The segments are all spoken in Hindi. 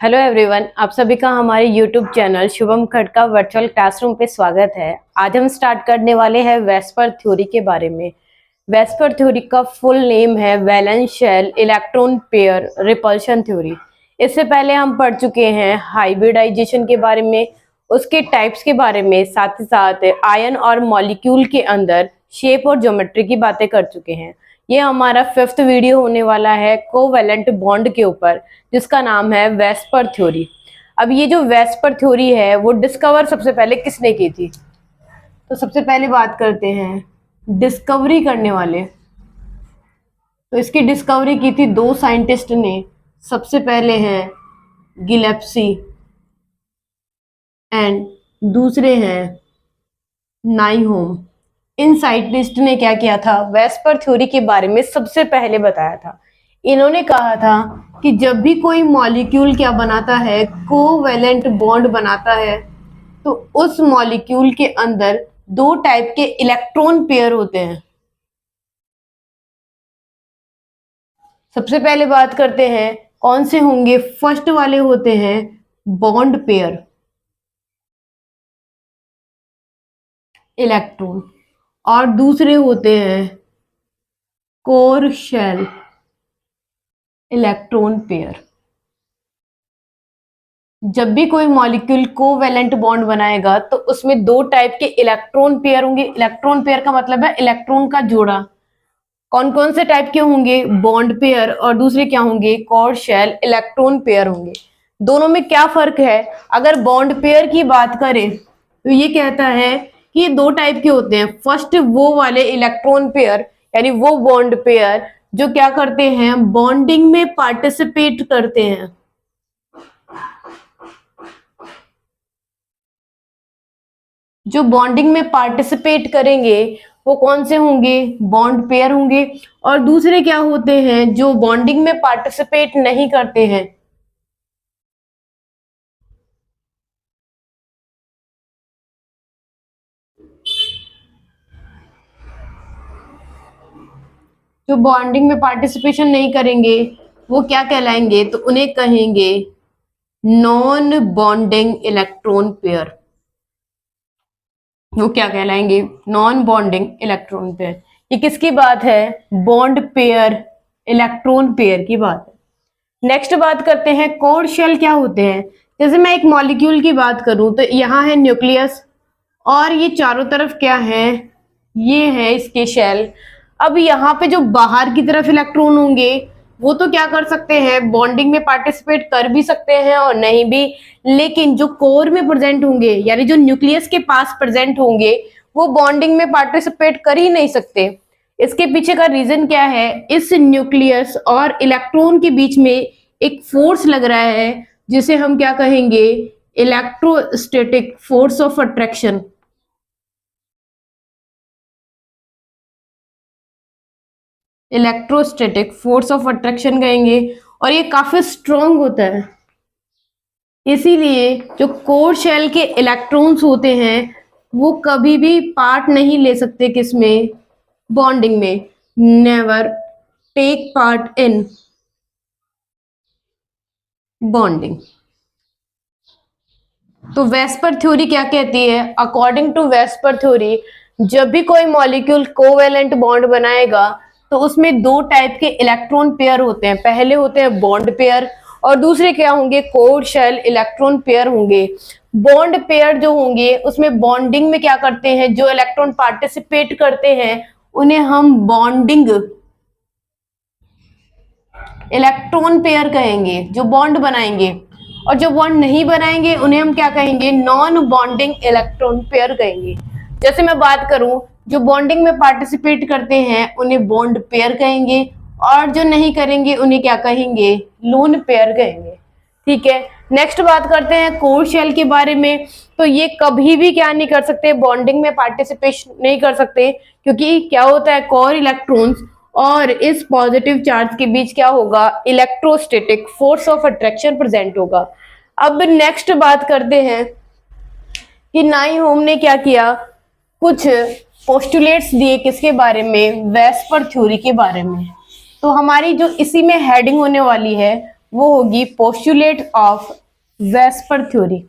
हेलो एवरीवन, आप सभी का हमारे यूट्यूब चैनल शुभम खटका वर्चुअल क्लासरूम पे स्वागत है। आज हम स्टार्ट करने वाले हैं वेस्पर थ्योरी के बारे में। वेस्पर थ्योरी का फुल नेम है valence shell electron pair repulsion theory. इससे पहले हम पढ़ चुके हैं हाइब्रिडाइजेशन के बारे में, उसके टाइप्स के बारे में, साथ ही साथ आयन और मॉलिक्यूल के अंदर शेप और ज्योमेट्री की बातें कर चुके हैं। ये हमारा 5th वीडियो होने वाला है कोवैलेंट बॉन्ड के ऊपर, जिसका नाम है वेस्पर थ्योरी। अब ये जो वेस्पर थ्योरी है वो डिस्कवर सबसे पहले किसने की थी, तो सबसे पहले बात करते हैं डिस्कवरी करने वाले। तो इसकी डिस्कवरी की थी दो साइंटिस्ट ने। सबसे पहले हैं गिलेप्सी एंड दूसरे हैं नाइहोम। इन साइंटिस्ट ने क्या किया था, वेस्पर थ्योरी के बारे में सबसे पहले बताया था। इन्होंने कहा था कि जब भी कोई मॉलिक्यूल क्या बनाता है, कोवैलेंट बॉन्ड बनाता है, तो उस मॉलिक्यूल के अंदर दो टाइप के इलेक्ट्रॉन पेयर होते हैं। सबसे पहले बात करते हैं कौन से होंगे। फर्स्ट वाले होते हैं बॉन्ड पेयर इलेक्ट्रॉन, और दूसरे होते हैं कोर शेल इलेक्ट्रॉन पेयर। जब भी कोई मॉलिक्यूल कोवैलेंट बॉन्ड बनाएगा तो उसमें दो टाइप के इलेक्ट्रॉन पेयर होंगे। इलेक्ट्रॉन पेयर का मतलब है इलेक्ट्रॉन का जोड़ा। कौन कौन से टाइप के होंगे, बॉन्ड पेयर, और दूसरे क्या होंगे, कोर शेल इलेक्ट्रॉन पेयर होंगे। दोनों में क्या फर्क है, अगर बॉन्ड पेयर की बात करें तो ये कहता है कि दो टाइप के होते हैं। फर्स्ट वो वाले इलेक्ट्रॉन पेयर, यानी वो बॉन्ड पेयर जो क्या करते हैं, बॉन्डिंग में पार्टिसिपेट करते हैं। जो बॉन्डिंग में पार्टिसिपेट करेंगे वो कौन से होंगे, बॉन्ड पेयर होंगे। और दूसरे क्या होते हैं, जो बॉन्डिंग में पार्टिसिपेट नहीं करते हैं। जो बॉन्डिंग में पार्टिसिपेशन नहीं करेंगे वो क्या कहलाएंगे, तो उन्हें कहेंगे नॉन बॉन्डिंग इलेक्ट्रॉन पेयर। वो क्या कहलाएंगे, नॉन बॉन्डिंग इलेक्ट्रॉन पेयर। ये किसकी बात है, बॉन्ड पेयर इलेक्ट्रॉन पेयर की बात है। नेक्स्ट बात करते हैं कोर शेल क्या होते हैं। जैसे मैं एक मॉलिक्यूल की बात करूं तो यहाँ है न्यूक्लियस, और ये चारों तरफ क्या है, ये है इसके शेल। अब यहाँ पे जो बाहर की तरफ इलेक्ट्रॉन होंगे वो तो क्या कर सकते हैं, बॉन्डिंग में पार्टिसिपेट कर भी सकते हैं और नहीं भी। लेकिन जो कोर में प्रेजेंट होंगे, यानी जो न्यूक्लियस के पास प्रेजेंट होंगे, वो बॉन्डिंग में पार्टिसिपेट कर ही नहीं सकते। इसके पीछे का रीजन क्या है, इस न्यूक्लियस और इलेक्ट्रॉन के बीच में एक फोर्स लग रहा है जिसे हम क्या कहेंगे, electrostatic force of attraction. Electrostatic force of attraction कहेंगे, और ये काफी स्ट्रॉन्ग होता है। इसीलिए जो कोर शेल के इलेक्ट्रॉन्स होते हैं वो कभी भी पार्ट नहीं ले सकते किसमें, बॉन्डिंग में। Never take part in bonding. तो वेस्पर थ्योरी क्या कहती है, अकॉर्डिंग टू वेस्पर थ्योरी, जब भी कोई मॉलिक्यूल कोवैलेंट बॉन्ड बनाएगा तो उसमें दो टाइप के इलेक्ट्रॉन पेयर होते हैं। पहले होते हैं बॉन्ड पेयर, और दूसरे क्या होंगे, कोर शेल इलेक्ट्रॉन पेयर होंगे। बॉन्ड पेयर जो होंगे उसमें बॉन्डिंग में क्या करते हैं, जो इलेक्ट्रॉन पार्टिसिपेट करते हैं उन्हें हम बॉन्डिंग इलेक्ट्रॉन पेयर कहेंगे, जो बॉन्ड बनाएंगे। और जो बॉन्ड नहीं बनाएंगे उन्हें हम क्या कहेंगे, नॉन बॉन्डिंग इलेक्ट्रॉन पेयर कहेंगे। जैसे मैं बात करूं, जो बॉन्डिंग में पार्टिसिपेट करते हैं उन्हें बॉन्ड पेयर कहेंगे, और जो नहीं करेंगे उन्हें क्या कहेंगे, लोन पेयर कहेंगे। ठीक है, नेक्स्ट बात करते हैं कोर शेल के बारे में। तो ये कभी भी क्या नहीं कर सकते, बॉन्डिंग में पार्टिसिपेशन नहीं कर सकते, क्योंकि क्या होता है, कोर इलेक्ट्रॉन्स और इस पॉजिटिव चार्ज के बीच क्या होगा, electrostatic force of attraction present होगा। अब नेक्स्ट बात करते हैं कि नाइहोम ने क्या किया, कुछ पोस्टुलेट्स दिए किसके बारे में, वेस्पर थ्योरी के बारे में। तो हमारी जो इसी में हेडिंग होने वाली है वो होगी postulate of VSEPR theory.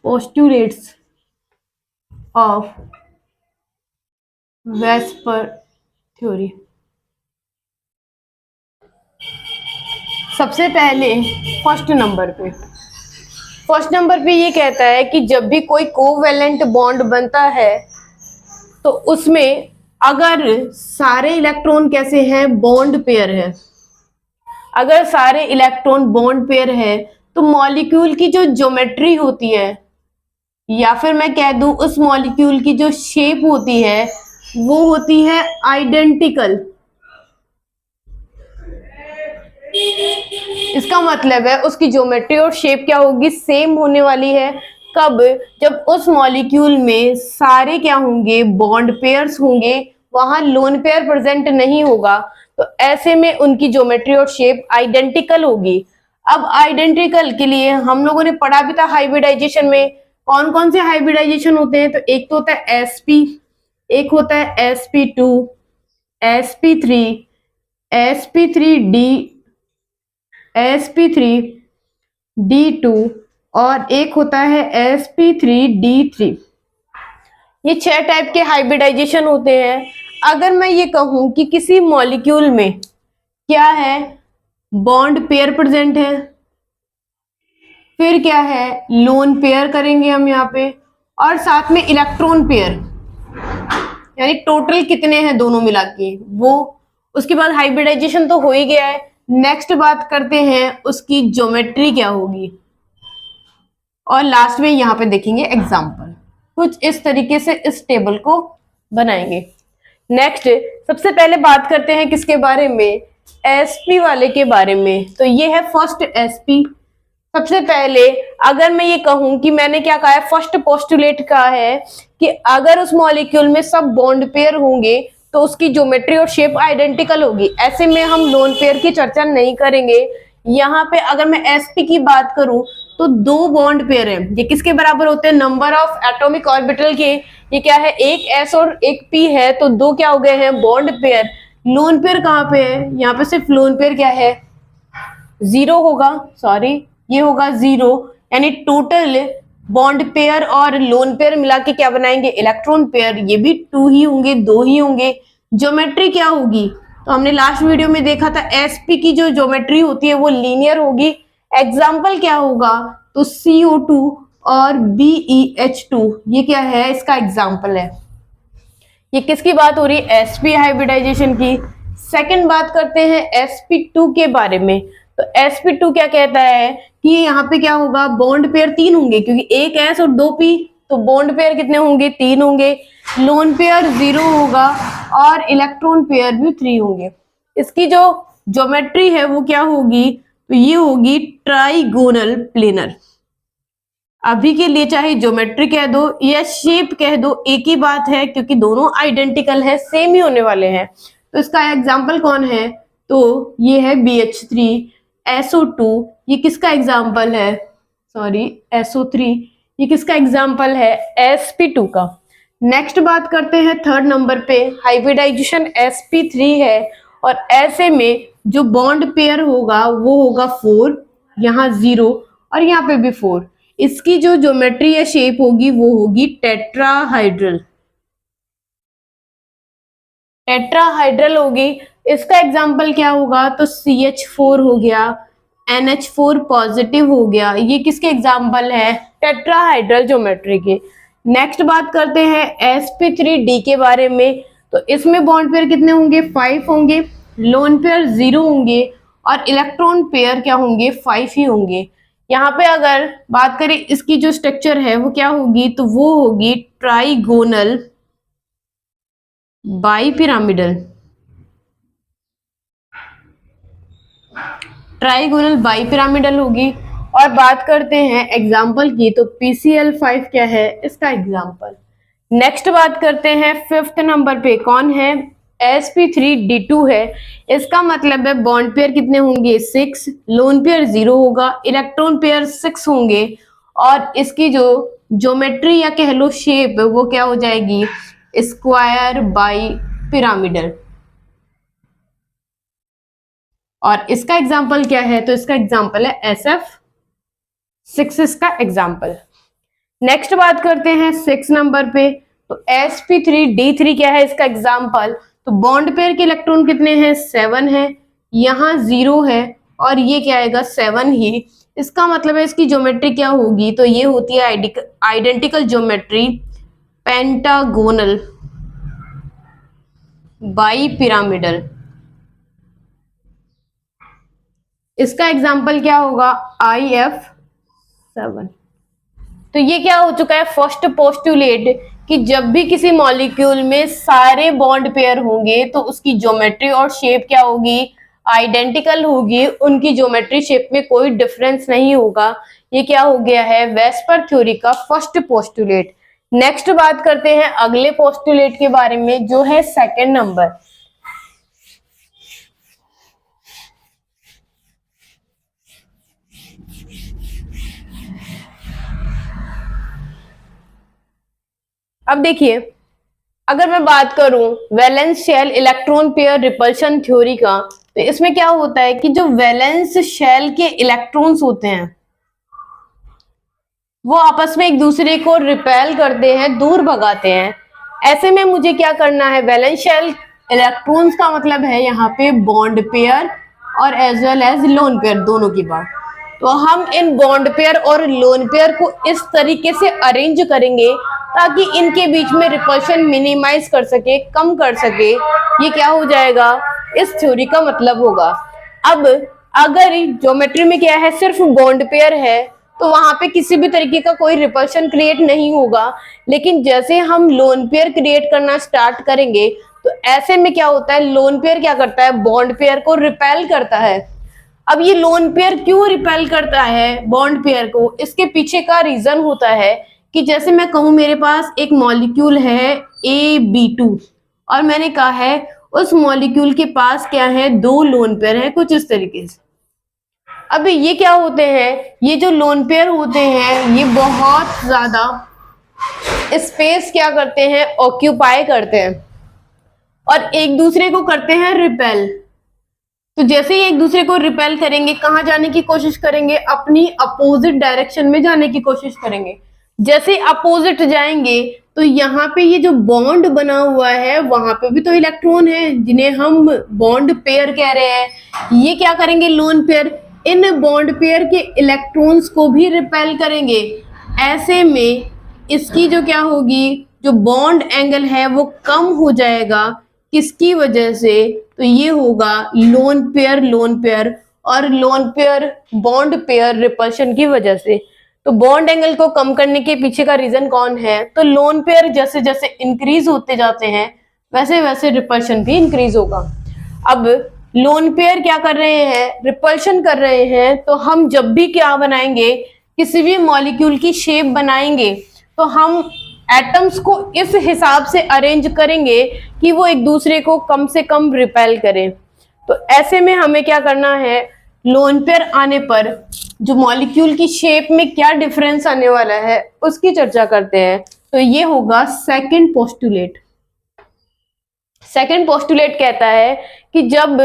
Postulates of VSEPR theory. सबसे पहले फर्स्ट नंबर पे ये कहता है कि जब भी कोई कोवैलेंट बॉन्ड बनता है तो उसमें अगर सारे इलेक्ट्रॉन कैसे हैं, बॉन्ड पेयर है, अगर सारे इलेक्ट्रॉन बॉन्ड पेयर है तो मॉलिक्यूल की जो ज्योमेट्री होती है, या फिर मैं कह दूं उस मॉलिक्यूल की जो शेप होती है वो होती है आइडेंटिकल। इसका मतलब है उसकी ज्योमेट्री और शेप क्या होगी, सेम होने वाली है। कब? जब उस मॉलिक्यूल में सारे क्या होंगे, बॉन्ड पेयर्स होंगे, वहां लोन पेयर प्रेजेंट नहीं होगा, तो ऐसे में उनकी ज्योमेट्री और शेप आइडेंटिकल होगी। अब आइडेंटिकल के लिए हम लोगों ने पढ़ा भी था हाइब्रिडाइजेशन में, कौन कौन से हाइब्रिडाइजेशन होते हैं, तो एक तो होता है sp, एक होता है sp2, sp3, sp3d, sp3d2 और एक होता है sp3d3। ये 6 टाइप के हाइब्रिडाइजेशन होते हैं। अगर मैं ये कहूं कि किसी मॉलिक्यूल में क्या है, बॉन्ड पेयर प्रेजेंट है, फिर क्या है, लोन पेयर करेंगे हम यहाँ पे, और साथ में इलेक्ट्रॉन पेयर, यानी टोटल कितने हैं दोनों मिला के वो, उसके बाद हाइब्रिडाइजेशन तो हो ही गया है। नेक्स्ट बात करते हैं उसकी ज्योमेट्री क्या होगी, और लास्ट में यहाँ पे देखेंगे एग्जाम्पल। कुछ इस तरीके से इस टेबल को बनाएंगे। नेक्स्ट सबसे पहले बात करते हैं किसके बारे में, sp वाले के बारे में। तो ये है फर्स्ट sp। सबसे पहले अगर मैं ये कहूं कि मैंने क्या कहा है, फर्स्ट पोस्टुलेट कहा है कि अगर उस मॉलिक्यूल में सब बॉन्ड पेयर होंगे तो उसकी ज्योमेट्री और शेप आइडेंटिकल होगी। ऐसे में हम लोन पेयर की चर्चा नहीं करेंगे। यहाँ पे अगर मैं sp की बात करूं तो 2 बॉन्ड पेयर हैं, ये किसके बराबर होते हैं, नंबर ऑफ एटॉमिक ऑर्बिटल के। ये क्या है, एक s और एक p है, तो 2 क्या हो गए हैं, बॉन्ड पेयर। लोन पेयर कहाँ पे है, यहाँ पे सिर्फ लोन पेयर क्या है, 0 होगा, सॉरी ये होगा 0, यानी टोटल बॉन्ड पेयर और लोन पेयर मिला के क्या बनाएंगे, इलेक्ट्रॉन पेयर। ये भी 2 ही होंगे, 2 ही होंगे। ज्योमेट्री क्या होगी, तो हमने लास्ट वीडियो में देखा था sp की जो ज्योमेट्री होती है वो लीनियर होगी। एग्जाम्पल क्या होगा, तो CO2 और BeH2, ये क्या है, इसका एग्जाम्पल है। ये किसकी बात हो रही है, sp हाइब्रिडाइजेशन की। सेकंड बात करते हैं sp2 के बारे में। तो sp2 क्या कहता है कि यहाँ पे क्या होगा, बॉन्ड पेयर 3 होंगे, क्योंकि एक s और 2 p, तो बॉन्ड पेयर कितने होंगे, 3 होंगे। लोन पेयर 0 होगा और इलेक्ट्रॉन पेयर भी 3 होंगे। इसकी जो ज्योमेट्री है वो क्या होगी, तो ये होगी ट्राइगोनल प्लेनर। अभी के लिए चाहे ज्योमेट्री कह दो या शेप कह दो, एक ही बात है, क्योंकि दोनों आइडेंटिकल है, सेम ही होने वाले हैं। तो इसका एग्जाम्पल कौन है, तो ये है BH3, SO2, ये किसका एग्जाम्पल है, सॉरी SO3, ये किसका एग्जाम्पल है, sp2 का। नेक्स्ट बात करते हैं थर्ड नंबर पे, हाइब्रिडाइजेशन sp3 है, और ऐसे में जो बॉन्ड पेयर होगा वो होगा 4, यहाँ 0 और यहाँ पे भी 4। इसकी जो ज्योमेट्री या शेप होगी वो होगी टेट्राहाइड्रल, टेट्राहाइड्रल होगी। इसका एग्जाम्पल क्या होगा, तो CH4 हो गया, NH4 पॉजिटिव हो गया, ये किसके एग्जाम्पल है, टेट्राहाइड्रल ज्योमेट्री के। नेक्स्ट बात करते हैं sp3d के बारे में। तो इसमें बॉन्ड पेयर कितने होंगे, 5 होंगे, लोन पेयर 0 होंगे और इलेक्ट्रॉन पेयर क्या होंगे, 5 ही होंगे। यहाँ पे अगर बात करें इसकी जो स्ट्रक्चर है वो क्या होगी, तो वो होगी ट्राइगोनल बाइपिरामिडल, ट्राइगोनल बाइपिरामिडल होगी। और बात करते हैं एग्जाम्पल की, तो PCl5 क्या है, इसका एग्जाम्पल। नेक्स्ट बात करते हैं फिफ्थ नंबर पे, कौन है, sp3d2 है। इसका मतलब है बॉन्ड पेयर कितने होंगे, 6, लोन पेयर 0 होगा, इलेक्ट्रॉन पेयर 6 होंगे, और इसकी जो ज्योमेट्री या कह लो शेप वो क्या हो जाएगी, स्क्वायर बाई पिरामिडल। और इसका एग्जाम्पल क्या है, तो इसका एग्जाम्पल है SF6 इसका एग्जाम्पल। नेक्स्ट बात करते हैं 6 नंबर पे, तो sp3d3 क्या है इसका एग्जाम्पल। तो बॉन्ड पेयर के इलेक्ट्रॉन कितने हैं, 7 है, यहाँ 0 है और ये क्या आएगा 7 ही। इसका मतलब है इसकी ज्योमेट्री क्या होगी, तो ये होती है identical geometry pentagonal bi pyramidal. इसका एग्जाम्पल क्या होगा IF7। तो ये क्या हो चुका है, फर्स्ट पोस्टुलेट कि जब भी किसी मॉलिक्यूल में सारे बॉन्ड पेयर होंगे तो उसकी ज्योमेट्री और शेप क्या होगी, आइडेंटिकल होगी, उनकी ज्योमेट्री शेप में कोई डिफरेंस नहीं होगा। ये क्या हो गया है, वेस्पर थ्योरी का फर्स्ट पोस्टुलेट। नेक्स्ट बात करते हैं अगले पोस्टुलेट के बारे में, जो है सेकंड नंबर। अब देखिए, अगर मैं बात करूं valence shell electron pair repulsion theory का, तो इसमें क्या होता है कि जो वैलेंस शेल के इलेक्ट्रॉन्स होते हैं वो आपस में एक दूसरे को रिपेल करते हैं, दूर भगाते हैं। ऐसे में मुझे क्या करना है, वैलेंस शेल इलेक्ट्रॉन्स का मतलब है यहाँ पे बॉन्ड पेयर और as well as lone pair, दोनों की बात। तो हम इन बॉन्ड पेयर और लोन पेयर को इस तरीके से अरेंज करेंगे ताकि इनके बीच में रिपल्शन मिनिमाइज कर सके, कम कर सके। ये क्या हो जाएगा, इस थ्योरी का मतलब होगा। अब अगर ज्योमेट्री में क्या है, सिर्फ बॉन्ड पेयर है, तो वहां पे किसी भी तरीके का कोई रिपल्शन क्रिएट नहीं होगा। लेकिन जैसे हम लोन पेयर क्रिएट करना स्टार्ट करेंगे तो ऐसे में क्या होता है, लोन पेयर क्या करता है, बॉन्ड पेयर को रिपेल करता है। अब ये लोन पेयर क्यों रिपेल करता है बॉन्ड पेयर को, इसके पीछे का रीजन होता है कि जैसे मैं कहूं मेरे पास एक मॉलिक्यूल है AB2 और मैंने कहा है उस मॉलिक्यूल के पास क्या है, 2 लोन पेयर है, कुछ इस तरीके से। अब ये क्या होते हैं, ये जो लोन पेयर होते हैं ये बहुत ज्यादा स्पेस क्या करते हैं, ऑक्यूपाई करते हैं और एक दूसरे को करते हैं रिपेल। तो जैसे ही एक दूसरे को रिपेल करेंगे, कहाँ जाने की कोशिश करेंगे, अपनी अपोजिट डायरेक्शन में जाने की कोशिश करेंगे। जैसे अपोजिट जाएंगे तो यहाँ पे ये जो बॉन्ड बना हुआ है वहां पे भी तो इलेक्ट्रॉन है जिन्हें हम बॉन्ड पेयर कह रहे हैं। ये क्या करेंगे, लोन पेयर इन बॉन्ड पेयर के इलेक्ट्रॉन्स को भी रिपेल करेंगे। ऐसे में इसकी जो क्या होगी, जो बॉन्ड एंगल है वो कम हो जाएगा। किसकी वजह से, तो ये होगा लोन पेयर और lone pair bond pair repulsion की वजह से। तो बॉन्ड एंगल को कम करने के पीछे का रीजन कौन है, तो लोन पेयर जैसे जैसे इंक्रीज होते जाते हैं वैसे वैसे रिपल्शन भी इंक्रीज होगा। अब लोन पेयर क्या कर रहे हैं, रिपल्शन कर रहे हैं, तो हम जब भी क्या बनाएंगे, किसी भी मॉलिक्यूल की शेप बनाएंगे तो हम एटम्स को इस हिसाब से अरेंज करेंगे कि वो एक दूसरे को कम से कम रिपेल करें। तो ऐसे में हमें क्या करना है, लोन पेयर आने पर जो मॉलिक्यूल की शेप में क्या डिफरेंस आने वाला है उसकी चर्चा करते हैं। तो ये होगा सेकंड पोस्टुलेट। सेकंड पोस्टुलेट कहता है कि जब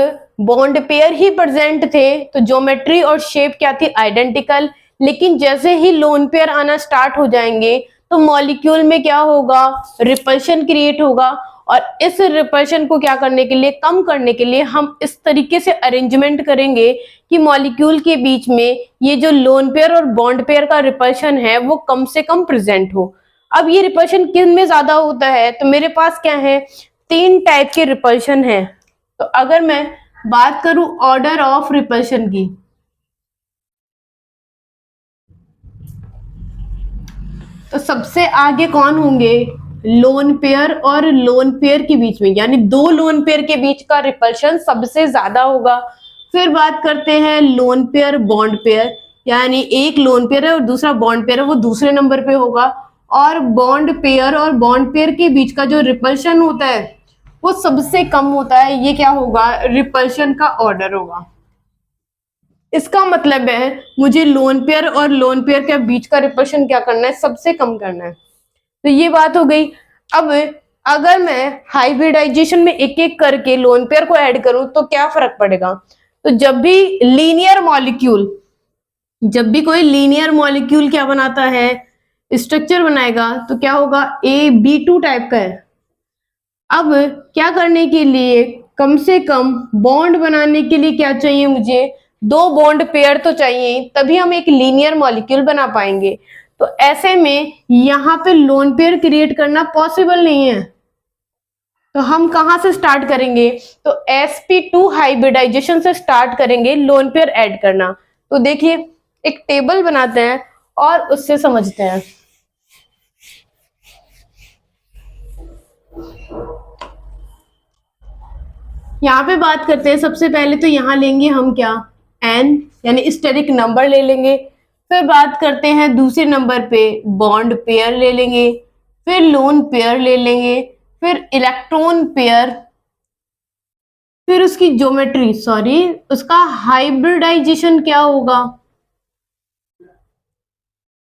बॉन्ड पेयर ही प्रेजेंट थे तो ज्योमेट्री और शेप क्या थी, आइडेंटिकल। लेकिन जैसे ही लोन पेयर आना स्टार्ट हो जाएंगे तो मॉलिक्यूल में क्या होगा, रिपल्शन क्रिएट होगा। और इस रिपल्शन को क्या करने के लिए, कम करने के लिए हम इस तरीके से अरेंजमेंट करेंगे कि मॉलिक्यूल के बीच में ये जो लोन पेयर और बॉन्ड पेयर का रिपल्शन है वो कम से कम प्रेजेंट हो। अब ये रिपल्शन किन में ज्यादा होता है, तो मेरे पास क्या है, 3 टाइप के रिपल्शन है। तो अगर मैं बात करूं ऑर्डर ऑफ रिपल्शन की, तो सबसे आगे कौन होंगे, लोन पेयर और लोन पेयर के बीच में, यानी 2 लोन पेयर के बीच का रिपल्शन सबसे ज्यादा होगा। फिर बात करते हैं लोन पेयर बॉन्ड पेयर, यानी एक लोन पेयर है और दूसरा बॉन्ड पेयर है, वो दूसरे नंबर पे होगा। और बॉन्ड पेयर के बीच का जो रिपल्शन होता है वो सबसे कम होता है। ये क्या होगा, रिपल्शन का ऑर्डर होगा। इसका मतलब है मुझे लोन पेयर और लोन पेयर के बीच का रिपल्शन क्या करना है, सबसे कम करना है। तो ये बात हो गई। अब अगर मैं हाइब्रिडाइजेशन में एक एक करके लोन पेयर को ऐड करूं तो क्या फर्क पड़ेगा, तो जब भी कोई लीनियर मॉलिक्यूल क्या बनाता है, स्ट्रक्चर बनाएगा, तो क्या होगा, AB2 टाइप का है। अब क्या करने के लिए, कम से कम बॉन्ड बनाने के लिए क्या चाहिए मुझे, 2 बॉन्ड पेयर तो चाहिए, तभी हम एक लीनियर मॉलिक्यूल बना पाएंगे। तो ऐसे में यहाँ पे लोन पेयर क्रिएट करना पॉसिबल नहीं है। तो हम कहां से स्टार्ट करेंगे, तो sp2 हाइब्रिडाइजेशन से स्टार्ट करेंगे लोन पेयर ऐड करना। तो देखिए एक टेबल बनाते हैं और उससे समझते हैं। यहाँ पे बात करते हैं, सबसे पहले तो यहाँ लेंगे हम क्या, n यानी स्टेरिक नंबर ले लेंगे। फिर बात करते हैं दूसरे नंबर पे बॉन्ड पेयर ले लेंगे, फिर लोन पेयर ले लेंगे, फिर इलेक्ट्रॉन पेयर, फिर उसकी उसका हाइब्रिडाइजेशन क्या होगा,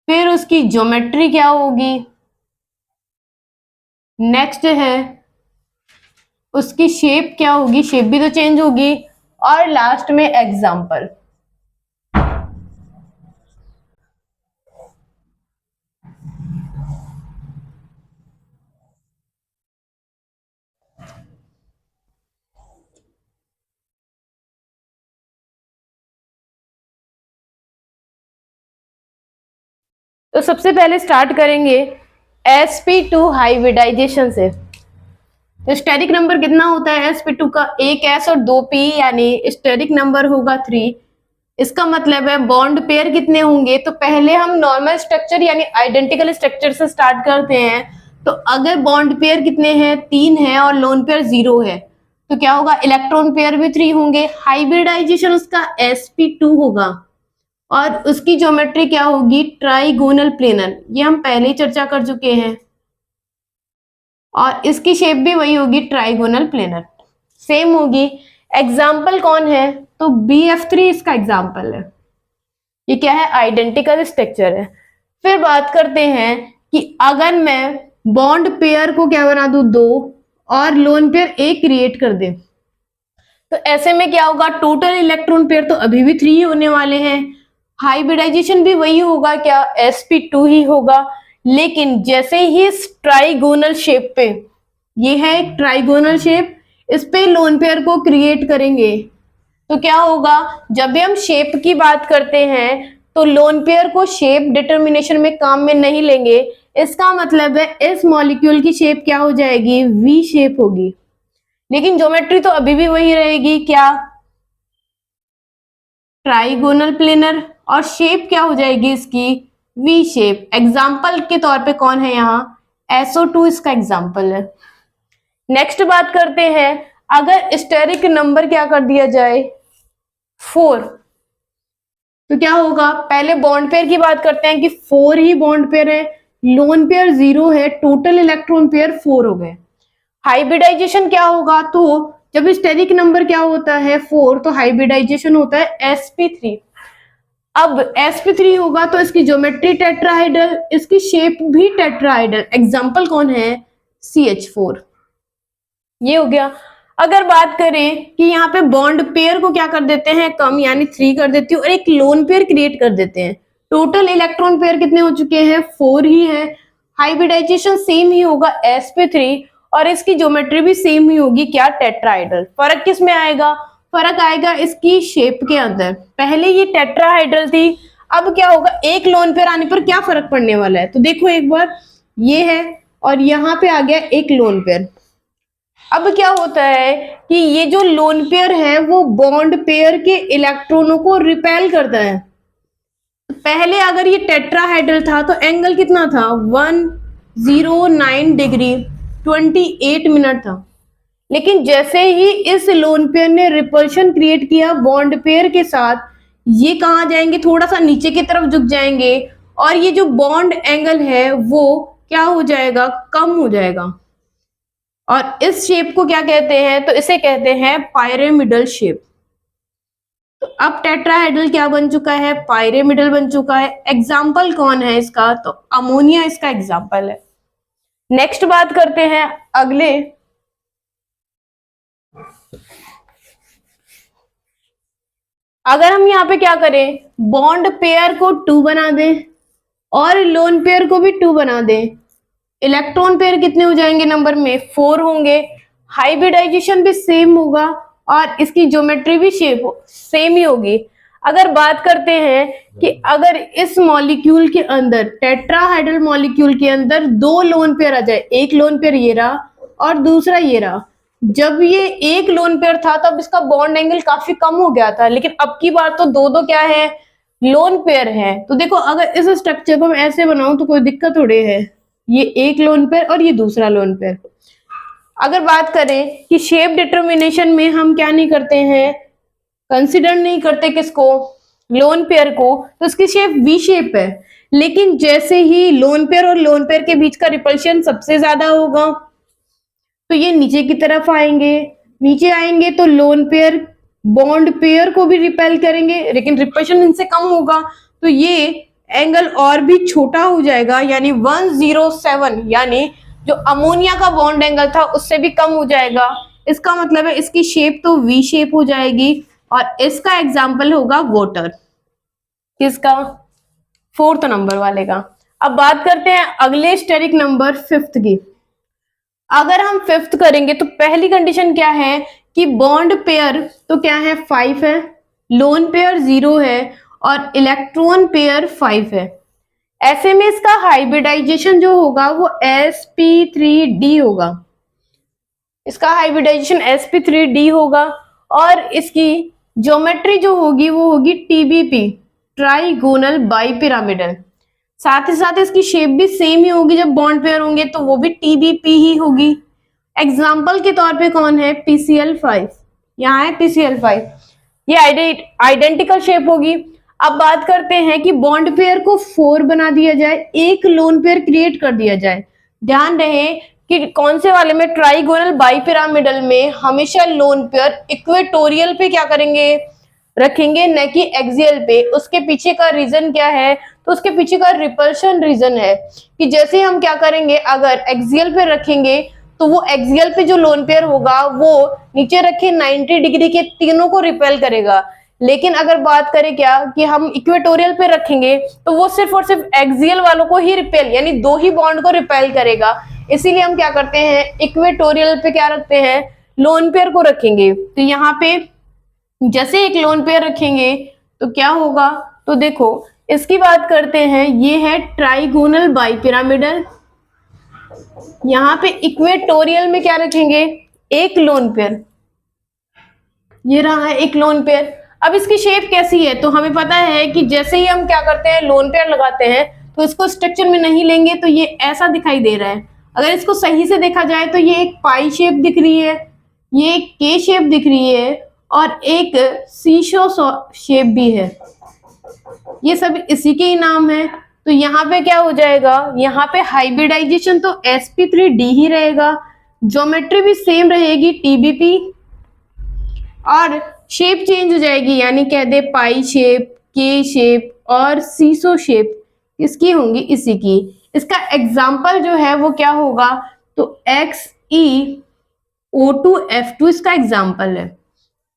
फिर उसकी ज्योमेट्री क्या होगी, नेक्स्ट है उसकी शेप क्या होगी, शेप भी तो चेंज होगी, और लास्ट में एग्जाम्पल। तो सबसे पहले स्टार्ट करेंगे sp2 हाइब्रिडाइजेशन से। तो स्टेरिक नंबर कितना होता है sp2 का, 1s और 2p, यानी स्टेरिक नंबर होगा 3। इसका मतलब है बॉन्ड पेयर कितने होंगे, तो पहले हम नॉर्मल स्ट्रक्चर यानी आइडेंटिकल स्ट्रक्चर से स्टार्ट करते हैं। तो अगर बॉन्ड पेयर कितने हैं, 3 है और लोन पेयर 0 है, तो क्या होगा, इलेक्ट्रॉन पेयर भी 3 होंगे। हाइब्रिडाइजेशन उसका sp2 होगा और उसकी ज्योमेट्री क्या होगी, ट्राइगोनल प्लेनर, ये हम पहले ही चर्चा कर चुके हैं। और इसकी शेप भी वही होगी, ट्राइगोनल प्लेनर सेम होगी। एग्जाम्पल कौन है, तो BF3 इसका एग्जाम्पल है। ये क्या है, आइडेंटिकल स्ट्रक्चर है। फिर बात करते हैं कि अगर मैं बॉन्ड पेयर को क्या बना दूं, 2 और लोन पेयर 1 क्रिएट कर दे, तो ऐसे में क्या होगा, टोटल इलेक्ट्रॉन पेयर तो अभी भी 3 ही होने वाले हैं। हाइब्रिडाइजेशन भी वही होगा, क्या, sp2 ही होगा। लेकिन जैसे ही इस ट्राइगोनल शेप पे, ये है एक ट्राइगोनल शेप, इस पे लोन पेयर को क्रिएट करेंगे, तो क्या होगा, जब भी हम शेप की बात करते हैं तो लोन पेयर को शेप डिटर्मिनेशन में काम में नहीं लेंगे। इसका मतलब है इस मॉलिक्यूल की शेप क्या हो जाएगी, वी शेप होगी। लेकिन ज्योमेट्री तो अभी भी वही रहेगी, क्या, ट्राइगोनल प्लेनर, और शेप क्या हो जाएगी इसकी, वी शेप। एग्जाम्पल के तौर पे कौन है यहाँ, SO2 इसका एग्जाम्पल है। नेक्स्ट बात करते हैं, अगर स्टेरिक नंबर क्या कर दिया जाए, 4, तो क्या होगा, पहले बॉन्ड पेयर की बात करते हैं कि 4 ही बॉन्ड पेयर है, लोन पेयर 0 है, टोटल इलेक्ट्रॉन पेयर 4 हो गए। हाइब्रिडाइजेशन क्या होगा, तो जब स्टेरिक नंबर क्या होता है 4, तो हाइब्रिडाइजेशन होता है sp3। अब sp3 होगा तो इसकी ज्योमेट्री टेट्राहाइड्रल, इसकी शेप भी टेट्राहाइड्रल। एग्जांपल कौन है, CH4। ये हो गया। अगर बात करें कि यहाँ पे बॉन्ड पेयर को क्या कर देते हैं, कम, यानी 3 कर देती हूँ और एक लोन पेयर क्रिएट कर देते हैं, टोटल इलेक्ट्रॉन पेयर कितने हो चुके हैं, 4 ही है। हाइब्रिडाइजेशन सेम ही होगा sp3 और इसकी ज्योमेट्री भी सेम ही होगी, क्या, टेट्राहाइड्रल। फर्क किस में आएगा, फर्क आएगा इसकी शेप के अंदर। पहले ये टेट्राहाइड्रल थी, अब क्या होगा, एक लोन पेयर आने पर क्या फर्क पड़ने वाला है, तो देखो एक बार, ये है और यहाँ पे आ गया एक लोन पेयर। अब क्या होता है कि ये जो लोन पेयर है वो बॉन्ड पेयर के इलेक्ट्रॉनों को रिपेल करता है। पहले अगर ये टेट्राहाइड्रल था तो एंगल कितना था, 109 डिग्री 28 मिनट था। लेकिन जैसे ही इस लोन पेयर ने रिपल्शन क्रिएट किया बॉन्ड पेयर के साथ, ये कहाँ जाएंगे, थोड़ा सा नीचे की तरफ झुक जाएंगे और ये जो बॉन्ड एंगल है वो क्या हो जाएगा, कम हो जाएगा। और इस शेप को क्या कहते हैं, तो इसे कहते हैं पायरेमिडल शेप। तो अब टेट्राहेड्रल क्या बन चुका है, पायरेमिडल बन चुका है। एग्जाम्पल कौन है इसका, तो अमोनिया इसका एग्जाम्पल है। नेक्स्ट बात करते हैं अगले, अगर हम यहाँ पे क्या करें, बॉन्ड पेयर को 2 बना दें और लोन पेयर को भी 2 बना दें, इलेक्ट्रॉन पेयर कितने हो जाएंगे नंबर में, 4 होंगे। हाइब्रिडाइजेशन भी सेम होगा और इसकी ज्योमेट्री भी सेम ही होगी। अगर बात करते हैं कि अगर इस मॉलिक्यूल के अंदर, टेट्राहाइड्रल मॉलिक्यूल के अंदर 2 लोन पेयर आ जाए, एक लोन पेयर ये रहा और दूसरा ये रहा, जब ये एक लोन पेयर था तब इसका बॉन्ड एंगल काफी कम हो गया था, लेकिन अब की बार तो दो दो क्या है, लोन पेयर है। तो देखो अगर इस स्ट्रक्चर को मैं ऐसे बनाऊं तो कोई दिक्कत थोड़ी है, ये एक लोन पेयर और ये दूसरा लोन पेयर। अगर बात करें कि शेप डिटर्मिनेशन में हम क्या नहीं करते हैं, कंसिडर नहीं करते किसको, लोन पेयर को, तो इसकी शेप वी शेप है। लेकिन जैसे ही लोन पेयर और लोन पेयर के बीच का रिपल्शन सबसे ज्यादा होगा तो ये नीचे की तरफ आएंगे, नीचे आएंगे तो लोन पेयर बॉन्ड पेयर को भी रिपेल करेंगे, लेकिन रिपल्शन इनसे कम होगा तो ये एंगल और भी छोटा हो जाएगा, यानी 107, यानी जो अमोनिया का बॉन्ड एंगल था उससे भी कम हो जाएगा। इसका मतलब है इसकी शेप तो वी शेप हो जाएगी और इसका एग्जाम्पल होगा वाटर। किसका, 4th नंबर वाले का। अब बात करते हैं अगले स्टेरिक नंबर 5th की। अगर हम 5th करेंगे तो पहली कंडीशन क्या है कि बॉन्ड पेयर तो क्या है, 5 है, लोन पेयर 0 है और इलेक्ट्रॉन पेयर 5 है। ऐसे में इसका हाइब्रिडाइजेशन जो होगा वो sp3d होगा, इसका हाइब्रिडाइजेशन sp3d होगा और इसकी ज्योमेट्री जो होगी वो होगी TBP, ट्राइगोनल बाइपिरामिडल। साथ ही साथ इसकी शेप भी सेम ही होगी, जब बॉन्ड पेयर होंगे तो वो भी TBP ही होगी। एग्जाम्पल के तौर पे कौन है, PCl5, यहाँ है PCl5, ये आइडेंटिकल शेप होगी। अब बात करते हैं कि बॉन्ड पेयर को 4 बना दिया जाए, एक लोन पेयर क्रिएट कर दिया जाए। ध्यान रहे कि कौन से वाले में, ट्राइगोनल बाइपिरामिडल में हमेशा लोन पेयर इक्वेटोरियल पे क्या करेंगे, रखेंगे, न कि एक्सियल पे। उसके पीछे का रीजन क्या है, तो उसके पीछे का रिपल्शन रीजन है कि जैसे हम क्या करेंगे, अगर एक्सियल पे रखेंगे तो वो एक्सियल पे जो लोन पेयर होगा वो नीचे रखे 90 डिग्री के तीनों को रिपेल करेगा। लेकिन अगर बात करें क्या कि हम इक्वेटोरियल पे रखेंगे तो वो सिर्फ और सिर्फ एक्सियल वालों को ही रिपेल, यानी 2 ही बॉन्ड को रिपेल करेगा। इसीलिए हम क्या करते हैं, इक्वेटोरियल पे क्या रखते हैं, लोन पेयर को रखेंगे। तो यहाँ पे जैसे एक लोन पेयर रखेंगे तो क्या होगा, तो देखो इसकी बात करते हैं, ये है ट्राइगोनल बाइपिरामिडल। यहाँ पे इक्वेटोरियल में क्या रखेंगे, एक लोन पेयर, ये रहा है एक लोन पेयर। अब इसकी शेप कैसी है, तो हमें पता है कि जैसे ही हम क्या करते हैं, लोन पेयर लगाते हैं तो इसको स्ट्रक्चर में नहीं लेंगे तो ये ऐसा दिखाई दे रहा है। अगर इसको सही से देखा जाए तो ये एक पाई शेप दिख रही है, ये एक के शेप दिख रही है और एक सीशो शेप भी है, ये सब इसी के ही नाम है। तो यहाँ पे क्या हो जाएगा, यहाँ पे हाइब्रिडाइजेशन तो sp3d ही रहेगा, ज्योमेट्री भी सेम रहेगी TBP, और शेप चेंज हो जाएगी, यानी कह दे पाई शेप, के शेप और सीसो शेप इसकी होंगी इसी की। इसका एग्जाम्पल जो है वो क्या होगा, तो XeO2F2 इसका एग्जाम्पल है,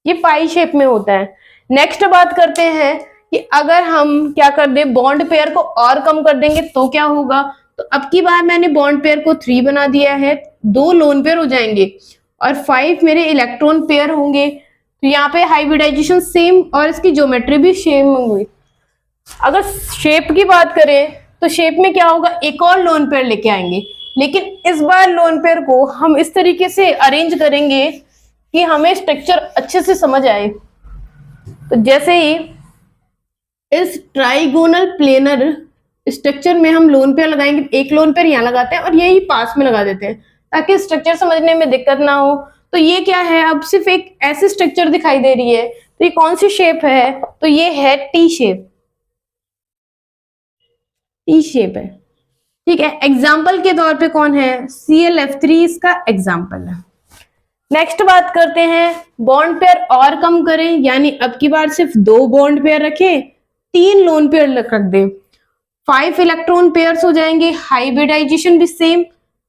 ये पाई शेप में होता है। नेक्स्ट बात करते हैं कि अगर हम क्या कर दे, बॉन्ड पेयर को और कम कर देंगे तो क्या होगा। तो अब की बार मैंने बॉन्ड पेयर को 3 बना दिया है, 2 लोन पेयर हो जाएंगे और 5 मेरे इलेक्ट्रॉन पेयर होंगे। तो यहाँ पे हाइब्रिडाइजेशन सेम और इसकी ज्योमेट्री भी सेम होगी। अगर शेप की बात करें तो शेप में क्या होगा, एक और लोन पेयर लेके आएंगे, लेकिन इस बार लोन पेयर को हम इस तरीके से अरेंज करेंगे कि हमें स्ट्रक्चर अच्छे से समझ आए। तो जैसे ही इस ट्राइगोनल प्लेनर स्ट्रक्चर में हम लोन पेयर लगाएंगे, एक लोन पेयर यहाँ लगाते हैं और यही पास में लगा देते हैं ताकि स्ट्रक्चर समझने में दिक्कत ना हो। तो ये क्या है, अब सिर्फ एक ऐसी स्ट्रक्चर दिखाई दे रही है, तो ये कौन सी शेप है, तो ये है टी शेप, टी शेप है, ठीक है। एग्जाम्पल के तौर पे कौन है, ClF3 इसका एग्जाम्पल है। नेक्स्ट बात करते हैं, बॉन्ड पेयर और कम करें, यानी अब की बार सिर्फ 2 बॉन्ड पेयर रखें, 3 लोन पेयर रख दे, 5 इलेक्ट्रॉन पेयर्स हो जाएंगे, हाइब्रिडाइजेशन भी सेम,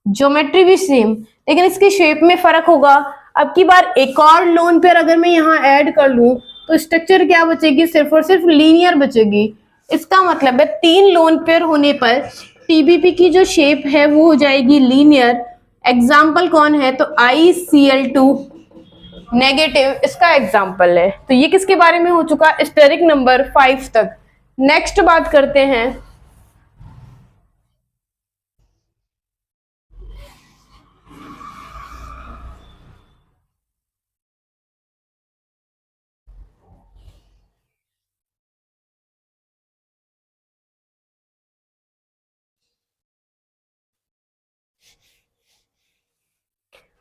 ज्योमेट्री भी सेम, लेकिन इसकी शेप में फर्क होगा। अब की बार एक और लोन पेयर अगर मैं यहाँ ऐड कर लूं तो स्ट्रक्चर क्या बचेगी, सिर्फ और सिर्फ लीनियर बचेगी। इसका मतलब है 3 लोन पेयर होने पर टीबीपी की जो शेप है वो हो जाएगी लीनियर। एग्जाम्पल कौन है, तो ICl2 नेगेटिव इसका एग्जाम्पल है। तो ये किसके बारे में हो चुका, स्टेरिक नंबर 5 तक। नेक्स्ट बात करते हैं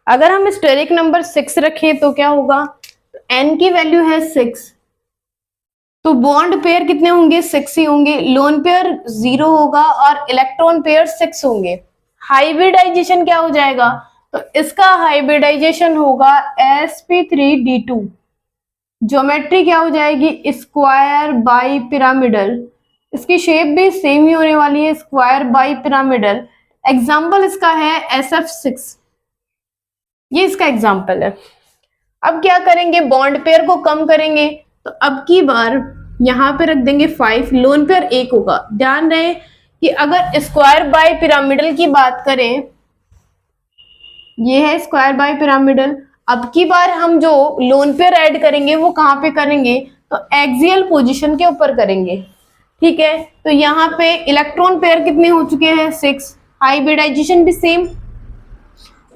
अगर हम स्टेरिक नंबर 6 रखें तो क्या होगा, एन की वैल्यू है 6, तो बॉन्ड पेयर कितने होंगे, 6 ही होंगे। लोन पेयर 0 होगा और इलेक्ट्रॉन पेयर 6 होंगे। हाइब्रिडाइजेशन क्या हो जाएगा, तो इसका हाइब्रिडाइजेशन होगा sp3d2। ज्योमेट्री क्या हो जाएगी, स्क्वायर बाई पिरामिडल। इसकी शेप भी सेम ही होने वाली है, स्क्वायर बाई पिरामिडल। एग्जाम्पल इसका है SF6, ये इसका एग्जाम्पल है। अब क्या करेंगे, बॉन्ड पेयर को कम करेंगे, तो अब की बार यहां पे रख देंगे 5, लोन पेयर 1 होगा। ध्यान रहे कि अगर स्क्वायर बाय पिरामिडल की बात करें, ये है स्क्वायर बाय पिरामिडल। अब की बार हम जो लोन पेयर ऐड करेंगे वो कहां पे करेंगे, तो एक्सियल पोजीशन के ऊपर करेंगे। ठीक है, तो यहाँ पे इलेक्ट्रॉन पेयर कितने हो चुके हैं, 6। हाइब्रिडाइजेशन भी सेम,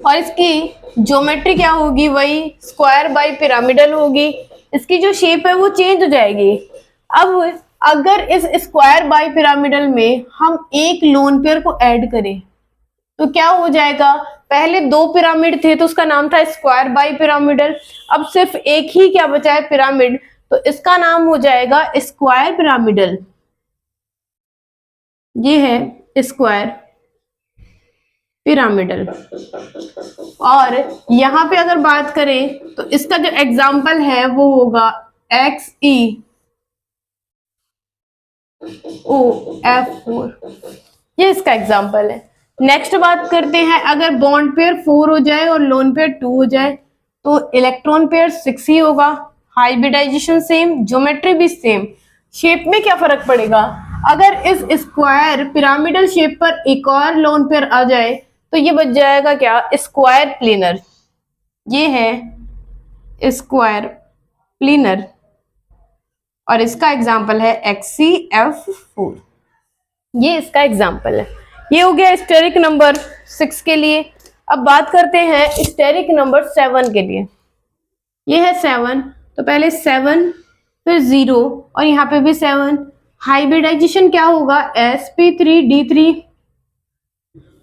और इसकी ज्योमेट्री क्या होगी, वही स्क्वायर बाय पिरामिडल होगी। इसकी जो शेप है वो चेंज हो जाएगी। अब अगर इस स्क्वायर बाय पिरामिडल में हम एक लोन पेयर को ऐड करें तो क्या हो जाएगा, पहले 2 पिरामिड थे तो उसका नाम था स्क्वायर बाय पिरामिडल। अब सिर्फ एक ही क्या बचा है, पिरामिड, तो इसका नाम हो जाएगा स्क्वायर पिरामिडल। ये है स्क्वायर पिरामिडल। और यहां पे अगर बात करें तो इसका जो एग्जाम्पल है वो होगा XeOF4, ये इसका एग्जाम्पल है। नेक्स्ट बात करते हैं, अगर बॉन्ड पेयर 4 हो जाए और लोन पेयर 2 हो जाए तो इलेक्ट्रॉन पेयर 6 ही होगा। हाइब्रिडाइजेशन सेम, ज्योमेट्री भी सेम। शेप में क्या फर्क पड़ेगा, अगर इस स्क्वायर पिरामिडल शेप पर एक और लोन पेयर आ जाए तो ये बच जाएगा क्या, स्क्वायर प्लेनर। ये है स्क्वायर प्लेनर और इसका एग्जाम्पल है XeF4, ये इसका एग्जाम्पल है। ये हो गया स्टेरिक नंबर 6 के लिए। अब बात करते हैं स्टेरिक नंबर 7 के लिए। ये है 7, तो पहले 7 फिर 0 और यहाँ पे भी 7। हाइब्रिडाइजेशन क्या होगा, sp3d3।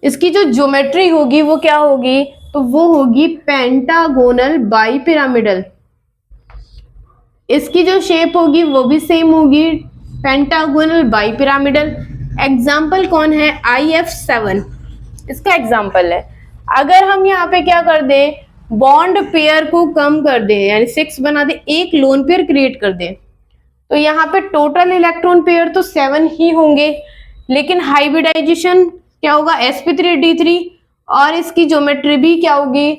इसकी जो ज्योमेट्री होगी वो क्या होगी, तो वो होगी पेंटागोनल बाई पिरामिडल। इसकी जो शेप होगी वो भी सेम होगी, पेंटागोनल बाई पिरामिडल। एग्जाम्पल कौन है, IF7 इसका एग्जाम्पल है। अगर हम यहाँ पे क्या कर दें, बॉन्ड पेयर को कम कर दें, यानी 6 बना दे, एक लोन पेयर क्रिएट कर दें, तो यहाँ पे टोटल इलेक्ट्रॉन पेयर तो 7 ही होंगे, लेकिन हाइब्रिडाइजेशन क्या होगा, sp3d3, और इसकी ज्योमेट्री भी क्या होगी,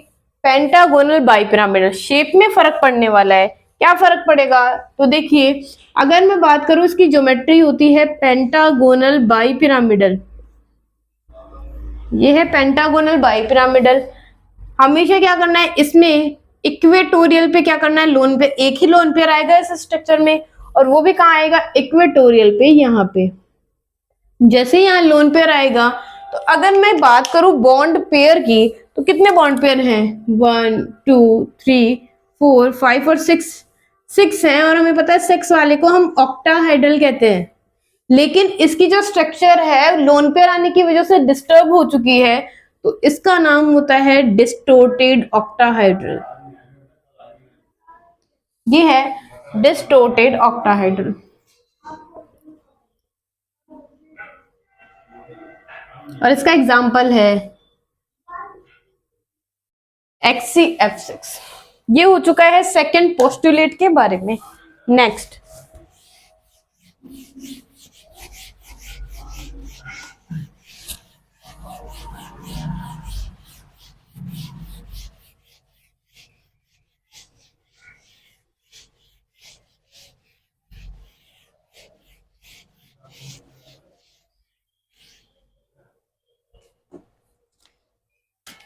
पेंटागोनल बाइपिरामिडल। शेप में फर्क पड़ने वाला है। क्या फर्क पड़ेगा, तो देखिए अगर मैं बात करूं, इसकी ज्योमेट्री होती है पेंटागोनल बाइपिरामिडल। ये है पेंटागोनल बाइपिरामिडल। हमेशा क्या करना है, इसमें इक्वेटोरियल पे क्या करना है, लोन पे एक ही लोन पेयर आएगा इस स्ट्रक्चर में, और वो भी कहाँ आएगा, इक्वेटोरियल पे, यहाँ पे। जैसे यहाँ लोन पेयर आएगा, तो अगर मैं बात करूं बॉन्ड पेयर की, तो कितने बॉन्ड पेयर हैं, 1 2 3 4 5 और 6 हैं, और हमें पता है 6 वाले को हम ऑक्टाहाइड्रल कहते हैं। लेकिन इसकी जो स्ट्रक्चर है लोन पेयर आने की वजह से डिस्टर्ब हो चुकी है, तो इसका नाम होता है डिस्टोर्टेड ऑक्टाहाइड्रल। ये है डिस्टोर्टेड ऑक्टाहाइड्रल। और इसका एग्जाम्पल है XeF6। ये हो चुका है सेकंड पोस्टुलेट के बारे में। नेक्स्ट,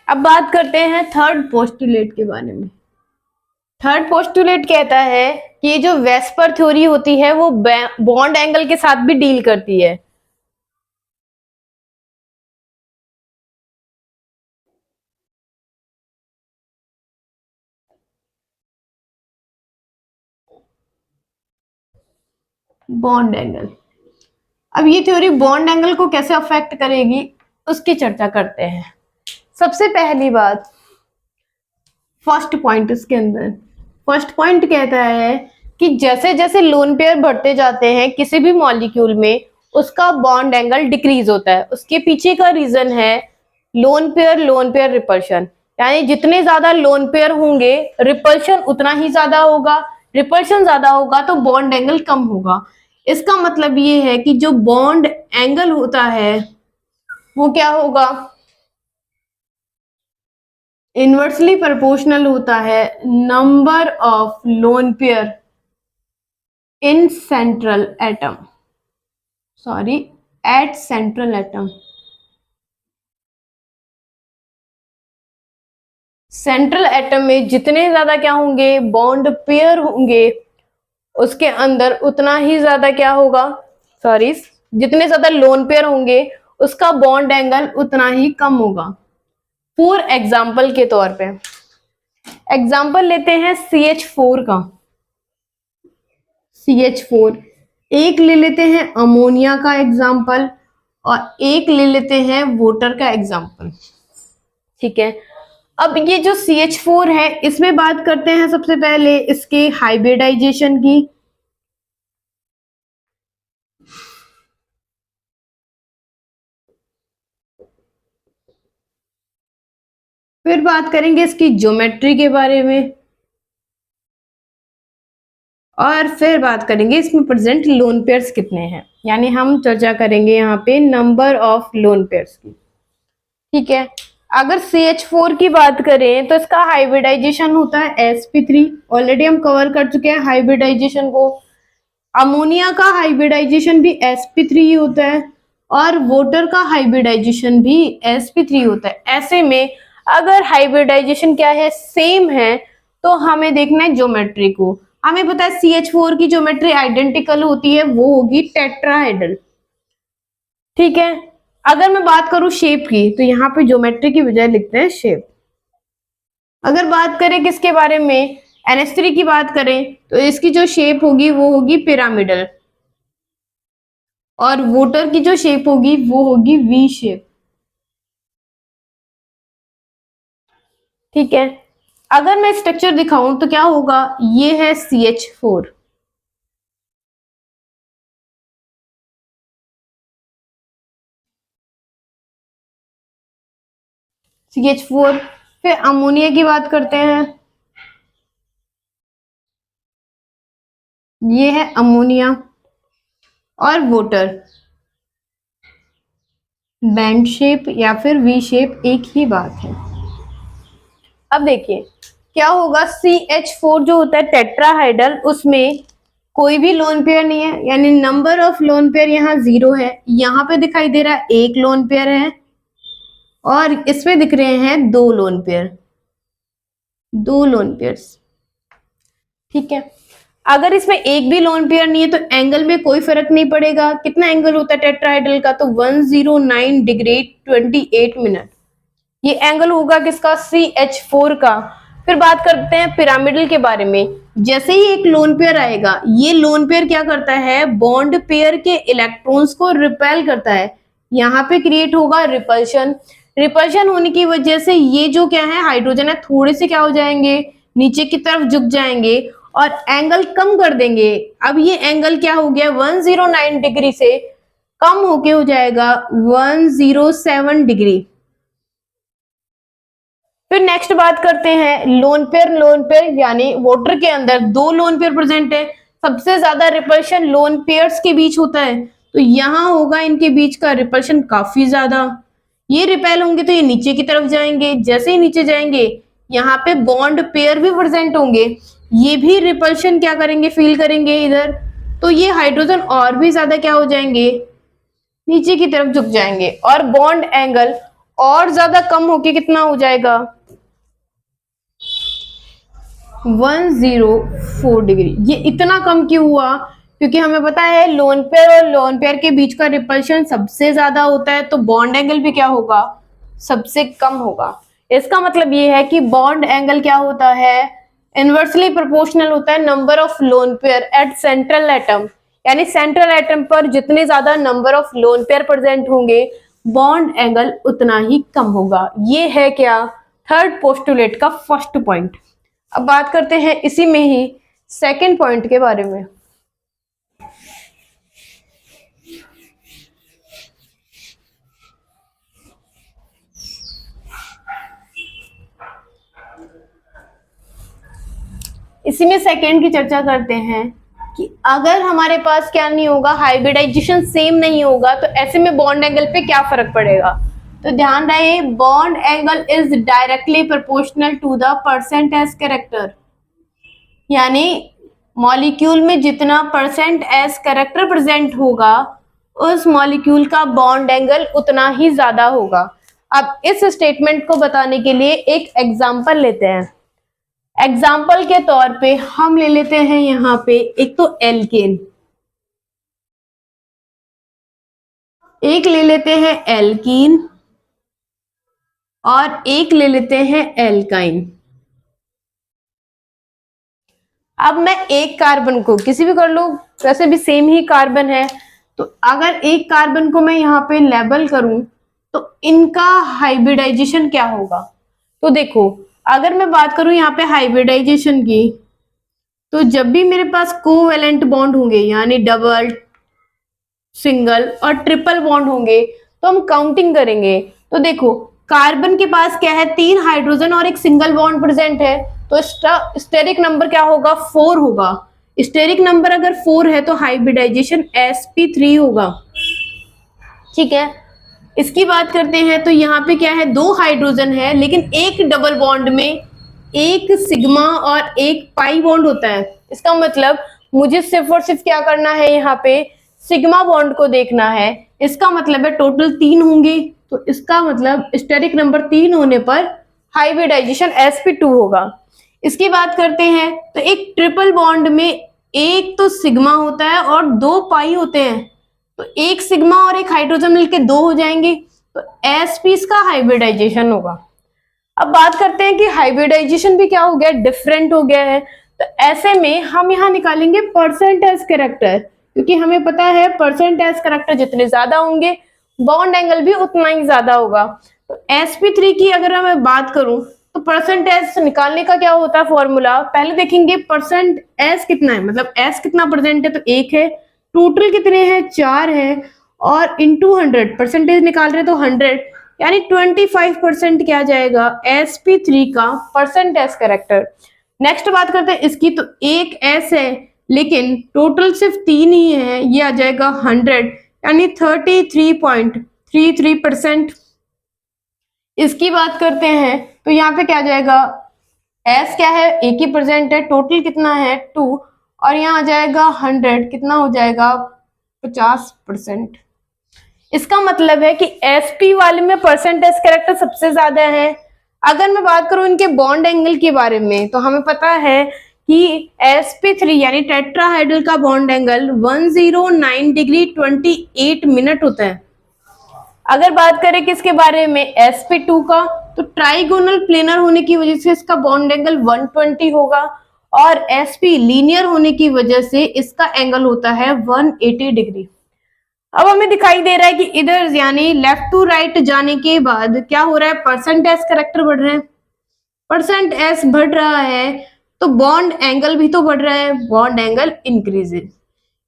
अब बात करते हैं थर्ड पोस्टुलेट के बारे में। थर्ड पोस्टुलेट कहता है कि ये जो वेस्पर थ्योरी होती है वो बॉन्ड एंगल के साथ भी डील करती है। बॉन्ड एंगल, अब ये थ्योरी बॉन्ड एंगल को कैसे अफेक्ट करेगी उसकी चर्चा करते हैं। सबसे पहली बात, फर्स्ट पॉइंट इसके अंदर, फर्स्ट पॉइंट कहता है कि जैसे जैसे लोन पेयर बढ़ते जाते हैं किसी भी मॉलिक्यूल में, उसका बॉन्ड एंगल डिक्रीज होता है। उसके पीछे का रीजन है लोन पेयर रिपल्शन, यानी जितने ज्यादा लोन पेयर होंगे रिपल्शन उतना ही ज्यादा होगा, रिपल्शन ज्यादा होगा तो बॉन्ड एंगल कम होगा। इसका मतलब ये है कि जो बॉन्ड एंगल होता है वो क्या होगा, इनवर्सली प्रोपोर्शनल होता है number of lone pair in central atom, sorry at central atom. Central atom में जितने ज्यादा क्या होंगे, बॉन्ड पेयर होंगे, उसके अंदर उतना ही ज्यादा क्या होगा, सॉरी जितने ज्यादा लोन पेयर होंगे उसका बॉन्ड एंगल उतना ही कम होगा। फॉर एग्जाम्पल के तौर पे एग्जाम्पल लेते हैं CH4 का। CH4, एक ले लेते हैं अमोनिया का एग्जाम्पल और एक ले लेते हैं वाटर का एग्जाम्पल। ठीक है, अब ये जो CH4 है इसमें बात करते हैं सबसे पहले इसके हाइब्रिडाइजेशन की। फिर बात करेंगे इसकी ज्योमेट्री के बारे में और फिर बात करेंगे इसमें प्रेजेंट लोन पेयर्स कितने हैं, यानी हम चर्चा करेंगे यहाँ पे नंबर ऑफ लोन पेयर्स की। ठीक है, अगर CH4 की बात करें तो इसका हाइब्रिडाइजेशन होता है sp3, ऑलरेडी हम कवर कर चुके हैं हाइब्रिडाइजेशन को। अमोनिया का हाइब्रिडाइजेशन भी sp3 ही होता है और वाटर का हाइब्रिडाइजेशन भी sp3 होता है। ऐसे में अगर हाइब्रिडाइजेशन क्या है, सेम है, तो हमें देखना है ज्योमेट्री को। हमें पता है CH4 की ज्योमेट्री आइडेंटिकल होती है, वो होगी टेट्राहेड्रल। ठीक है, अगर मैं बात करूं शेप की तो यहाँ पे ज्योमेट्री की बजाय लिखते हैं शेप। अगर बात करें किसके बारे में, NH3 की बात करें तो इसकी जो शेप होगी वो होगी पिरामिडल और वाटर की जो शेप होगी वो होगी V शेप। ठीक है, अगर मैं स्ट्रक्चर दिखाऊं तो क्या होगा, ये है CH4, CH4। फिर अमोनिया की बात करते हैं, ये है अमोनिया और वाटर, बैंड शेप या फिर वी शेप एक ही बात है। अब देखिए क्या होगा, CH4 जो होता है टेट्राहाइड्रल, उसमें कोई भी लोन पेयर नहीं है, यानी नंबर ऑफ लोन पेयर यहाँ 0 है। यहाँ पे दिखाई दे रहा है एक लोन पेयर है और इसमें दिख रहे हैं दो लोन पेयर, दो लोन पेयर्स। ठीक है, अगर इसमें एक भी लोन पेयर नहीं है तो एंगल में कोई फर्क नहीं पड़ेगा। कितना एंगल होता है टेट्राहाइड्रल का, तो 109 डिग्री 28 मिनट, ये एंगल होगा किसका, CH4 का। फिर बात करते हैं पिरामिडल के बारे में। जैसे ही एक लोन पेयर आएगा, ये लोन पेयर क्या करता है, बॉन्ड पेयर के इलेक्ट्रॉन्स को रिपेल करता है, यहाँ पे क्रिएट होगा रिपल्शन। रिपल्शन होने की वजह से ये जो क्या है हाइड्रोजन है, थोड़े से क्या हो जाएंगे, नीचे की तरफ झुक जाएंगे और एंगल कम कर देंगे। अब ये एंगल क्या हो गया, 109 डिग्री से कम होके हो जाएगा 107 डिग्री। फिर नेक्स्ट बात करते हैं लोन पेयर यानी वाटर के अंदर दो लोन पेयर प्रेजेंट है। सबसे ज्यादा रिपल्शन लोन पेयर्स के बीच होता है, तो यहाँ होगा इनके बीच का रिपल्शन काफी ज्यादा। ये रिपेल होंगे तो ये नीचे की तरफ जाएंगे, जैसे ही नीचे जाएंगे यहाँ पे बॉन्ड पेयर भी प्रेजेंट होंगे, ये भी रिपल्शन क्या करेंगे, फील करेंगे इधर, तो ये हाइड्रोजन और भी ज्यादा क्या हो जाएंगे, नीचे की तरफ झुक जाएंगे और बॉन्ड एंगल और ज्यादा कम होके कितना हो जाएगा 104 डिग्री। ये इतना कम क्यों हुआ? क्योंकि हमें पता है लोन पेयर और लोन पेयर के बीच का रिपल्शन सबसे ज्यादा होता है, तो बॉन्ड एंगल भी क्या होगा, सबसे कम होगा। इसका मतलब ये है कि बॉन्ड एंगल क्या होता है, इनवर्सली प्रोपोर्शनल होता है number of lone pair at central atom. यानी सेंट्रल एटम पर जितने ज्यादा number of lone pair present होंगे, बॉन्ड एंगल उतना ही कम होगा। ये है क्या, थर्ड पोस्टुलेट का फर्स्ट पॉइंट। अब बात करते हैं इसी में ही सेकंड पॉइंट के बारे में। इसी में सेकंड की चर्चा करते हैं कि अगर हमारे पास क्या नहीं होगा, हाइब्रिडाइजेशन सेम नहीं होगा, तो ऐसे में बॉन्ड एंगल पे क्या फर्क पड़ेगा। तो ध्यान रहे, bond angle is directly proportional to the percent s character. यानी मॉलिक्यूल में जितना परसेंट एस कैरेक्टर प्रेजेंट होगा, उस मॉलिक्यूल का बॉन्ड एंगल उतना ही ज्यादा होगा। अब इस स्टेटमेंट को बताने के लिए एक एग्जांपल लेते हैं। एग्जाम्पल के तौर पे हम ले लेते हैं यहाँ पे एक तो एल्केन, एक ले लेते हैं एल्कीन और एक ले लेते हैं एल्काइन। अब मैं एक कार्बन को किसी भी कर लो, वैसे भी सेम ही कार्बन है, तो अगर एक कार्बन को मैं यहाँ पे लेबल करूं तो इनका हाइब्रिडाइजेशन क्या होगा। तो देखो, अगर मैं बात करूं यहाँ पे हाइब्रिडाइजेशन की, तो जब भी मेरे पास कोवेलेंट बॉन्ड होंगे, यानी डबल, सिंगल और ट्रिपल बॉन्ड होंगे, तो हम काउंटिंग करेंगे। तो देखो, कार्बन के पास क्या है, 3 हाइड्रोजन और एक सिंगल बॉन्ड प्रेजेंट है, तो स्टेरिक नंबर क्या होगा, 4 होगा। स्टेरिक नंबर अगर 4 है तो हाइब्रिडाइजेशन sp3 होगा। ठीक है, इसकी बात करते हैं तो यहाँ पे क्या है, 2 हाइड्रोजन है, लेकिन एक डबल बॉन्ड में एक सिग्मा और एक पाई बॉन्ड होता है। इसका मतलब मुझे सिर्फ और सिर्फ क्या करना है, यहाँ पे सिग्मा बॉन्ड को देखना है। इसका मतलब है टोटल 3 होंगे, तो इसका मतलब स्टेरिक नंबर 3 होने पर हाइब्रिडाइजेशन sp2 होगा। इसकी बात करते हैं तो एक ट्रिपल बॉन्ड में एक तो सिग्मा होता है और 2 पाई होते हैं, तो एक सिग्मा और एक हाइड्रोजन मिलके 2 हो जाएंगे, तो sp इसका हाइब्रिडाइजेशन होगा। अब बात करते हैं कि हाइब्रिडाइजेशन भी क्या हो गया, डिफरेंट हो गया है, तो ऐसे में हम यहाँ निकालेंगे परसेंट एस कैरेक्टर, क्योंकि हमें पता है परसेंट एस कैरेक्टर जितने ज्यादा होंगे बॉन्ड एंगल भी उतना ही ज्यादा होगा। तो sp3 की अगर मैं बात करूं तो परसेंट एस निकालने का क्या होता है फॉर्मूला, पहले देखेंगे परसेंट एस कितना है, मतलब एस कितना प्रेजेंट है, तो 1 है, टोटल कितने हैं, 4 है, और इंटू 100 परसेंटेज निकाल रहे तो 100, यानी 25% क्या जाएगा sp3 का परसेंट एस कैरेक्टर। नेक्स्ट बात करते हैं इसकी, तो एक एस है लेकिन टोटल सिर्फ 3 ही है, ये आ जाएगा 100, यानी 33.33%। इसकी बात करते हैं तो यहाँ पे क्या जाएगा, एस क्या है, एक ही प्रेजेंट है, टोटल कितना है 2, और यहाँ आ जाएगा 100, कितना हो जाएगा 50%। इसका मतलब है कि sp वाले में परसेंट एस कैरेक्टर सबसे ज्यादा है। अगर मैं बात करूं इनके बॉन्ड एंगल के बारे में, तो हमें पता है कि sp3 यानी टेट्राहाइड्रल का बॉन्ड एंगल 109 डिग्री 28 मिनट होता है। अगर बात करें किसके बारे में, sp2 का, तो ट्राइगोनल प्लेनर होने की वजह से इसका बॉन्ड एंगल 120 होगा, और sp लीनियर होने की वजह से इसका एंगल होता है 180 डिग्री। अब हमें दिखाई दे रहा है कि इधर यानी लेफ्ट टू राइट जाने के बाद क्या हो रहा है, परसेंट एस कैरेक्टर बढ़ रहे हैं, परसेंट एस बढ़ रहा है तो बॉन्ड एंगल भी तो बढ़ रहा है, बॉन्ड एंगल इंक्रीजेस,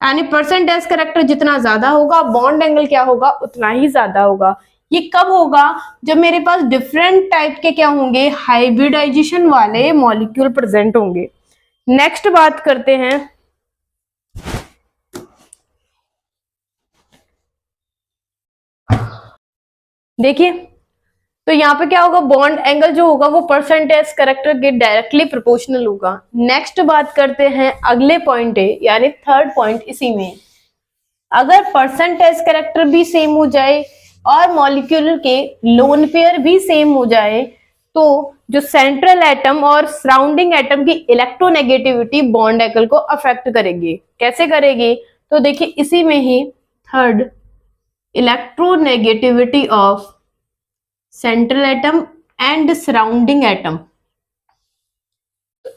यानी परसेंट एस कैरेक्टर जितना ज्यादा होगा बॉन्ड एंगल क्या होगा, उतना ही ज्यादा होगा। ये कब होगा, जब मेरे पास डिफरेंट टाइप के क्या होंगे, हाइब्रिडाइजेशन वाले मॉलिक्यूल प्रेजेंट होंगे। नेक्स्ट बात करते हैं, देखिए तो यहाँ पे क्या होगा, बॉन्ड एंगल जो होगा वो परसेंट एस कैरेक्टर के डायरेक्टली प्रोपोर्शनल होगा। नेक्स्ट बात करते हैं अगले पॉइंट है, यानी थर्ड पॉइंट। इसी में अगर परसेंट एस कैरेक्टर भी सेम हो जाए और मॉलिक्यूल के लोन पेयर भी सेम हो जाए तो जो सेंट्रल एटम और सराउंडिंग एटम की इलेक्ट्रोनेगेटिविटी बॉन्ड एंगल को अफेक्ट करेगी। कैसे करेगी? तो देखिए इसी में ही third, electronegativity of central atom and surrounding atom.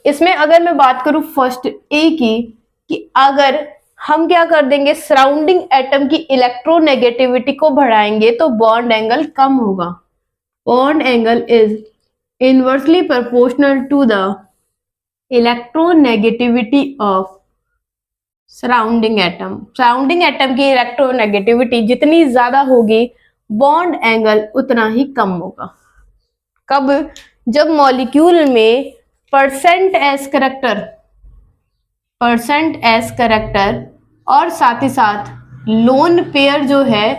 इसमें अगर मैं बात करूं फर्स्ट ए की, कि अगर हम क्या कर देंगे, सराउंडिंग एटम की इलेक्ट्रोनेगेटिविटी को बढ़ाएंगे तो बॉन्ड एंगल कम होगा। Bond angle is inversely proportional to the electronegativity of surrounding atom. Surrounding atom की इलेक्ट्रोनेगेटिविटी जितनी ज्यादा होगी बॉन्ड एंगल उतना ही कम होगा। कब? जब मॉलिक्यूल में परसेंट एस करेक्टर और साथ ही साथ लोन पेयर जो है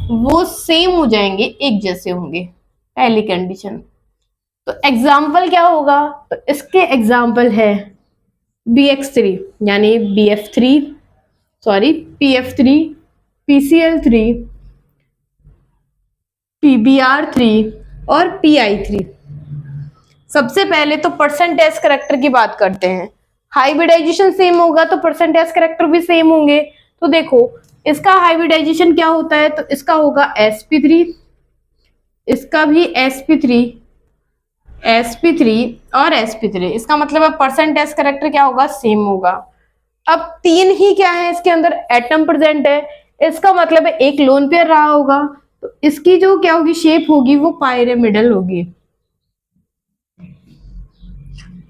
वो सेम हो जाएंगे, एक जैसे होंगे, पहली कंडीशन। तो एग्जाम्पल क्या होगा? तो इसके एग्जाम्पल है BX3 यानी PF3, PCl3, PBr3 और PI3। सबसे पहले तो परसेंट एस करेक्टर की बात करते हैं। हाइब्रिडाइजेशन सेम होगा तो परसेंट एस करेक्टर भी सेम होंगे। तो देखो इसका हाइब्रिडाइजेशन क्या होता है, तो इसका होगा sp3, इसका भी sp3 और sp3। इसका मतलब है परसेंट एस करेक्टर क्या होगा, सेम होगा। अब तीन ही क्या है इसके अंदर एटम प्रेजेंट है, इसका मतलब है एक लोन पेयर रहा होगा, तो इसकी जो क्या होगी शेप होगी वो पायरामिडल होगी,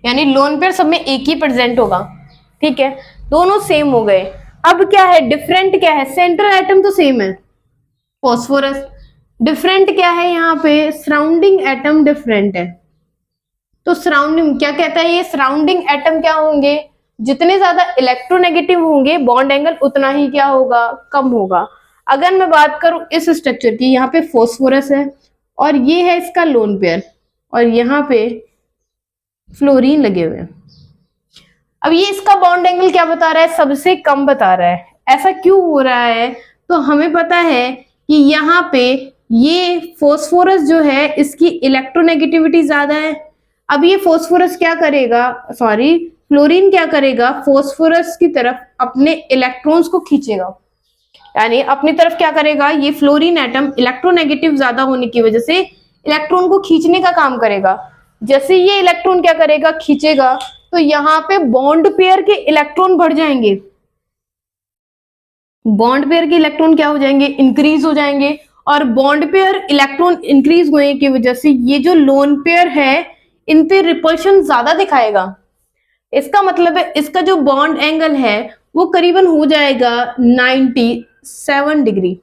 यानी लोन पेयर सब में एक ही प्रेजेंट होगा। ठीक है, दोनों सेम हो गए। अब क्या है डिफरेंट, क्या है? सेंट्रल एटम तो सेम है फॉस्फोरस, डिफरेंट क्या है यहाँ पे, सराउंडिंग एटम डिफरेंट है। तो सराउंडिंग क्या कहता है ये, सराउंडिंग एटम क्या होंगे, जितने ज्यादा इलेक्ट्रोनेगेटिव होंगे बॉन्ड एंगल उतना ही क्या होगा, कम होगा। अगर मैं बात करूं इस स्ट्रक्चर की, यहाँ पे फॉस्फोरस है और ये है इसका लोन पेयर और यहाँ पे फ्लोरीन लगे हुए हैं। अब ये इसका बॉन्ड एंगल क्या बता रहा है, सबसे कम बता रहा है। ऐसा क्यों हो रहा है? तो हमें पता है कि यहाँ पे ये फॉस्फोरस जो है इसकी इलेक्ट्रोनेगेटिविटी ज्यादा है। अब ये फॉस्फोरस क्या करेगा, फ्लोरीन क्या करेगा, फॉस्फोरस की तरफ अपने इलेक्ट्रॉन्स को खींचेगा, यानी अपनी तरफ क्या करेगा, ये फ्लोरीन एटम इलेक्ट्रोनेगेटिव ज्यादा होने की वजह से इलेक्ट्रॉन को खींचने का काम करेगा। जैसे ये इलेक्ट्रॉन क्या करेगा, खींचेगा, तो यहाँ पे बॉन्ड पेयर के इलेक्ट्रॉन बढ़ जाएंगे, बॉन्ड पेयर के इलेक्ट्रॉन क्या हो जाएंगे, इंक्रीज हो जाएंगे। और बॉन्ड पेयर इलेक्ट्रॉन इंक्रीज होने की वजह से ये जो लोन पेयर है इन पे रिपल्शन ज्यादा दिखाएगा। इसका मतलब है इसका जो बॉन्ड एंगल है वो करीबन हो जाएगा 97 डिग्री।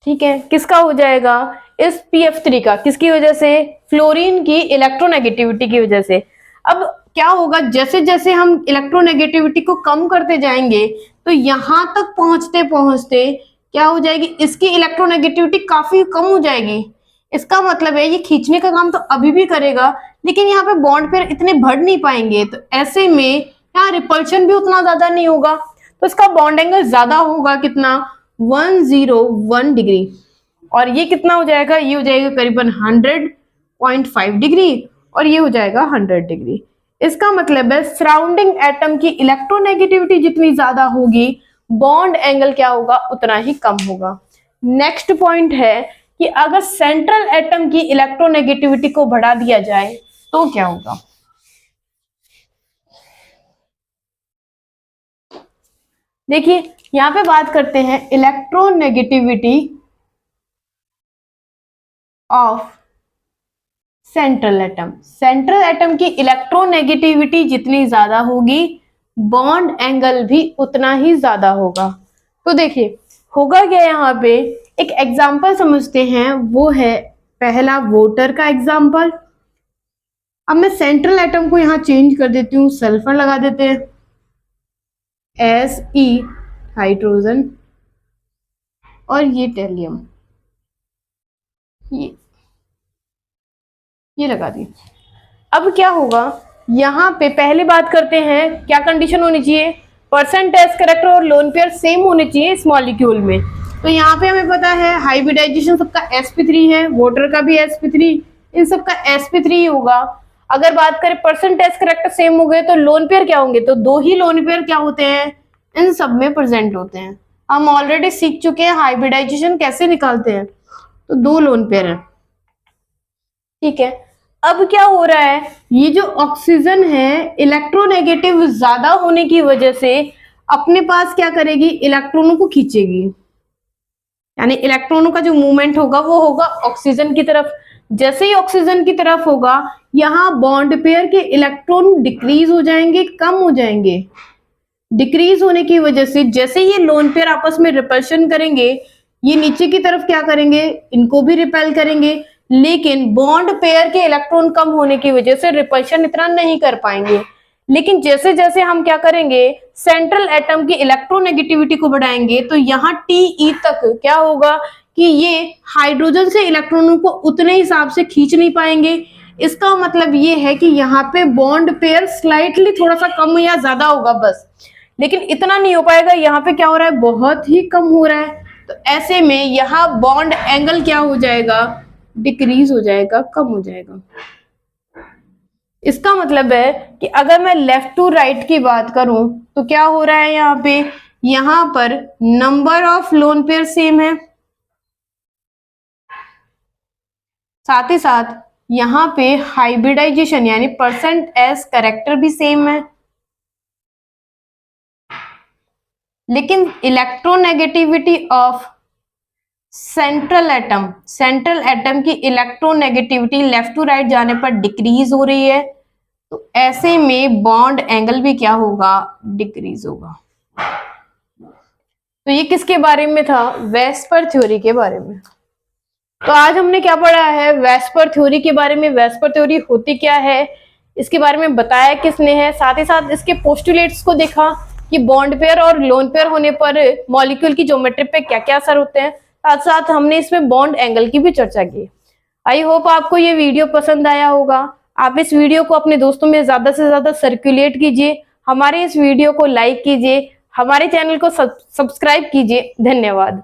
ठीक है, किसका हो जाएगा, इस PF3 का, किसकी वजह से, फ्लोरीन की इलेक्ट्रोनेगेटिविटी की वजह से। अब क्या होगा, जैसे जैसे हम इलेक्ट्रोनेगेटिविटी को कम करते जाएंगे तो यहां तक पहुंचते पहुंचते क्या हो जाएगी, इसकी इलेक्ट्रोनेगेटिविटी काफी कम हो जाएगी। इसका मतलब है ये खींचने का काम तो अभी भी करेगा लेकिन यहाँ पे बॉन्ड पेयर इतने बढ़ नहीं पाएंगे, तो ऐसे में यहाँ रिपल्शन भी उतना ज्यादा नहीं होगा, तो इसका बॉन्ड एंगल ज्यादा होगा, कितना, 101 डिग्री। और ये कितना हो जाएगा, ये हो जाएगा करीबन 100.5 डिग्री और ये हो जाएगा 100 डिग्री। इसका मतलब है सराउंडिंग एटम की इलेक्ट्रोनेगेटिविटी जितनी ज्यादा होगी बॉन्ड एंगल क्या होगा, उतना ही कम होगा। नेक्स्ट पॉइंट है कि अगर सेंट्रल एटम की इलेक्ट्रोनेगेटिविटी को बढ़ा दिया जाए तो क्या होगा। देखिए यहां पे बात करते हैं electronegativity of central atom. Central atom की इलेक्ट्रोनेगेटिविटी जितनी ज्यादा होगी बॉन्ड एंगल भी उतना ही ज्यादा होगा। तो देखिए होगा क्या, यहाँ पे एक एग्जाम्पल समझते हैं, वो है पहला वाटर का एग्जाम्पल। अब मैं सेंट्रल एटम को यहाँ चेंज कर देती हूँ, सल्फर लगा देते हैं, Se हाइड्रोजन और ये टेलियम, ये लगा दी। अब क्या होगा, यहाँ पे पहले बात करते हैं क्या कंडीशन होनी चाहिए, परसेंट एस कैरेक्टर और लोन पेयर सेम होने चाहिए इस मॉलिक्यूल में। तो यहाँ पे हमें पता है हाइब्रिडाइजेशन सबका sp3 है, वाटर का भी sp3, इन सबका sp3 ही होगा। अगर बात करें परसेंटेज करेक्टर सेम हो गए तो लोन पेयर क्या होंगे, तो 2 ही लोन पेयर क्या होते हैं, इन सब में प्रेजेंट होते हैं। हम ऑलरेडी सीख चुके हैं हाइब्रिडाइजेशन कैसे निकालते हैं, तो 2 लोन पेयर है। ठीक है, अब क्या हो रहा है, ये जो ऑक्सीजन है इलेक्ट्रोनेगेटिव ज्यादा होने की वजह से अपने पास क्या करेगी, इलेक्ट्रॉनों को खींचेगी, यानी इलेक्ट्रॉनों का जो मूवमेंट होगा वो होगा ऑक्सीजन की तरफ। जैसे ही ऑक्सीजन की तरफ होगा, यहाँ बॉन्ड पेयर के इलेक्ट्रॉन डिक्रीज हो जाएंगे, कम हो जाएंगे। डिक्रीज होने की वजह से जैसे ये लोन पेयर आपस में रिपल्शन करेंगे, ये नीचे की तरफ क्या करेंगे, इनको भी रिपेल करेंगे, लेकिन बॉन्ड पेयर के इलेक्ट्रॉन कम होने की वजह से रिपल्शन इतना नहीं कर पाएंगे। लेकिन जैसे जैसे हम क्या करेंगे, सेंट्रल एटम की इलेक्ट्रोनेगेटिविटी को बढ़ाएंगे, तो यहाँ टी तक क्या होगा कि ये हाइड्रोजन से इलेक्ट्रॉनों को उतने हिसाब से खींच नहीं पाएंगे। इसका मतलब ये है कि यहाँ पे बॉन्ड पेयर स्लाइटली थोड़ा सा कम या ज्यादा होगा बस, लेकिन इतना नहीं हो पाएगा। यहाँ पे क्या हो रहा है, बहुत ही कम हो रहा है। तो ऐसे में यहाँ बॉन्ड एंगल क्या हो जाएगा, डिक्रीज हो जाएगा, कम हो जाएगा। इसका मतलब है कि अगर मैं लेफ्ट टू राइट की बात करूं तो क्या हो रहा है, यहाँ पे यहाँ पर number of lone pair same है, साथ ही साथ यहाँ पे हाइब्रिडाइजेशन यानी परसेंट एस करेक्टर भी सेम है, लेकिन इलेक्ट्रोनेगेटिविटी ऑफ सेंट्रल एटम की इलेक्ट्रोनेगेटिविटी लेफ्ट टू राइट जाने पर डिक्रीज हो रही है। तो ऐसे में बॉन्ड एंगल भी क्या होगा, डिक्रीज होगा। तो ये किसके बारे में था, वेस्पर थ्योरी के बारे में। तो आज हमने क्या पढ़ा है, वेस्पर थ्योरी के बारे में। वेस्पर थ्योरी होती क्या है, इसके बारे में बताया किसने है, साथ ही साथ इसके पोस्टुलेट्स को देखा कि बॉन्ड पेयर और लोन पेयर होने पर मॉलिक्यूल की ज्योमेट्री पे क्या क्या असर होते हैं। साथ साथ हमने इसमें बॉन्ड एंगल की भी चर्चा की। आई होप आपको ये वीडियो पसंद आया होगा। आप इस वीडियो को अपने दोस्तों में ज्यादा से ज्यादा सर्कुलेट कीजिए, हमारे इस वीडियो को लाइक कीजिए, हमारे चैनल को सब्सक्राइब कीजिए। धन्यवाद।